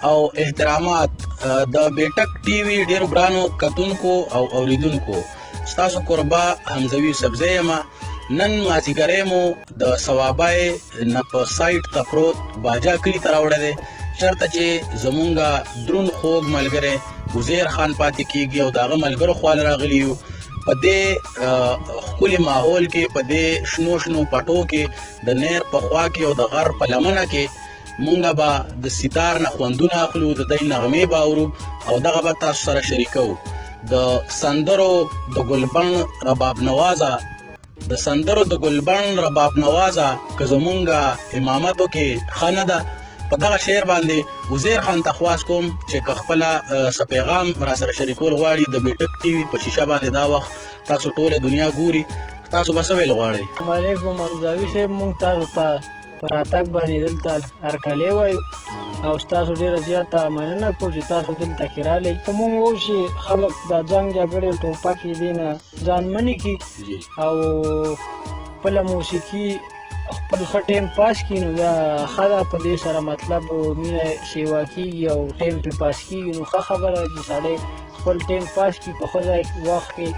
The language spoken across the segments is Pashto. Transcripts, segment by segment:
او احترامات د بیټک ټي وي ډیرو ګرانو کتونکو او اوریدونکو، ستاسو کوربه حمزوي سبزی یم. نن مازدیګری مو د ثوابای نه په سایټ ته پروت باجا کلي ته راوړی دی، چېرته چې زمونږ دروند خوږ ملګری عزیر خان پاتې کېږي او د هغه ملګرو خواله راغلي یو. په دې ښکلي ماحول کې، په دې شنو شنو پټو کې، د نیر په خوا کې او د غر په لمنه کې مونږ به د ستار نه خوندونه اخلو، د دوی نغمې به اورو او دغه به تاسو سره شریکو. د سندرو د ګلبن رباب نوازه که زمونږ امامتو کې ښه نه ده، په دغه شعر باندې عزیر خان ته خواست کوم چې که خپله څه پیغام را سره شریکول غواړي د بیټک ټي وي په شیشه باندې دا وخت تاسو ټوله دنیا ګوري، تاسو به څه ویل غواړئ؟ السلام علیکم حمزوي صاحب، موږ تاسو ته په راتګ باندې دلته هرکلی وایو او ستاسو ډېره زیاته مننه کوو چې تاسو دلته کې راغلئ. که موږ وایو چې خلک دا جنګ جګړې ټوپکې دې نه ځان منې کړي او خپله موسیقي خپل ښه ټایم پاس کړي، نو دا ښه ده. په دې سره مطلب مینه سیوا کېږي او ټایم پرې پاس کېږي، نو ښه خبره ده چې سړی خپل ټایم پاس کړي په ښه ځای وخت کې.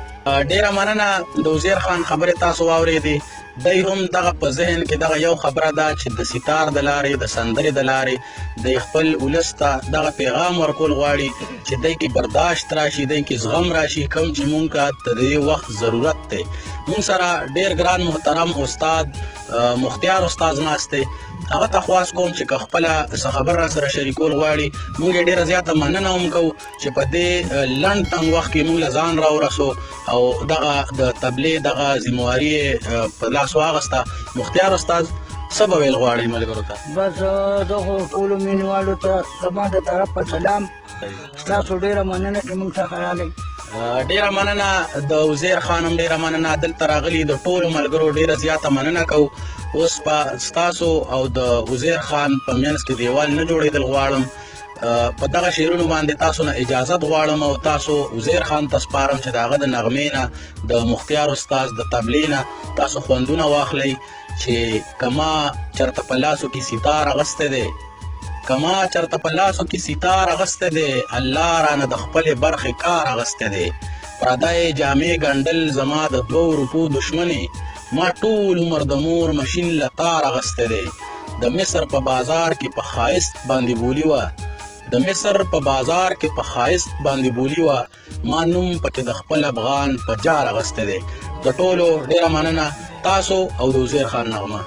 ډېره مننه د عزیر خان خبرې تاسو واورېدې. دی هم دغه په ذهن کې دغه یو خبره ده چې د ستار د لارې، د سندرې د لارې دی خپل ولس ته دغه پیغام ورکول غواړي چې دی کې برداشت راشي، دی کې زغم راشي، کوم چې مونږ ته د دې وخت ضرورت دی. مونږ سره ډېر ګران محترم استاد مختیار استاد ناست دی، هغه ته خواست کوم چې که خپله څه خبر را سره شریکول غواړي. مونږ یې ډېره زیاته مننه هم کوو چې په دې لنډ تنګ وخت کې مونږ له ځان راورسو او دغه د تبلیغ دغه ذمواري په لاس واخسته. مختیار استاد څه به ویل غواړئ ملګرو ته؟ بس دغو ټولو مینوالو ته زما د طرفه سلام، ستاسو ډېره مننه چې موږ څخه راغلئ. ډېره مننه د عزیر خان هم ډېره مننه دلته راغلي د ټولو ملګرو ډېره زیاته مننه کوو. اوس په ستاسو او د عزیر خان په منځ کې دیوال نه جوړېدل غواړم، په دغه شعرونو باندې تاسو نه اجازت غواړم او تاسو عزیر خان ته سپارم چې د هغه د نغمې نه، د مختیار استاد د تبلې نه تاسو خوندونه واخلئ چې که ما چېرته په لاسو کې ستار اغستی دی، الله رانه د خپلې برخې کار اغستی دی. پردی جامې ګنډل زما د 2 روپو دشمنې، ما ټول عمر د مور مشین له تار اغستی دی. د مصر په بازار کې په ښایست باندې بولي وه، ما نوم پکې د خپل افغان په جار اغستی دی. د ټولو ډېره مننه، تاسو او د عزیر خان نغمه.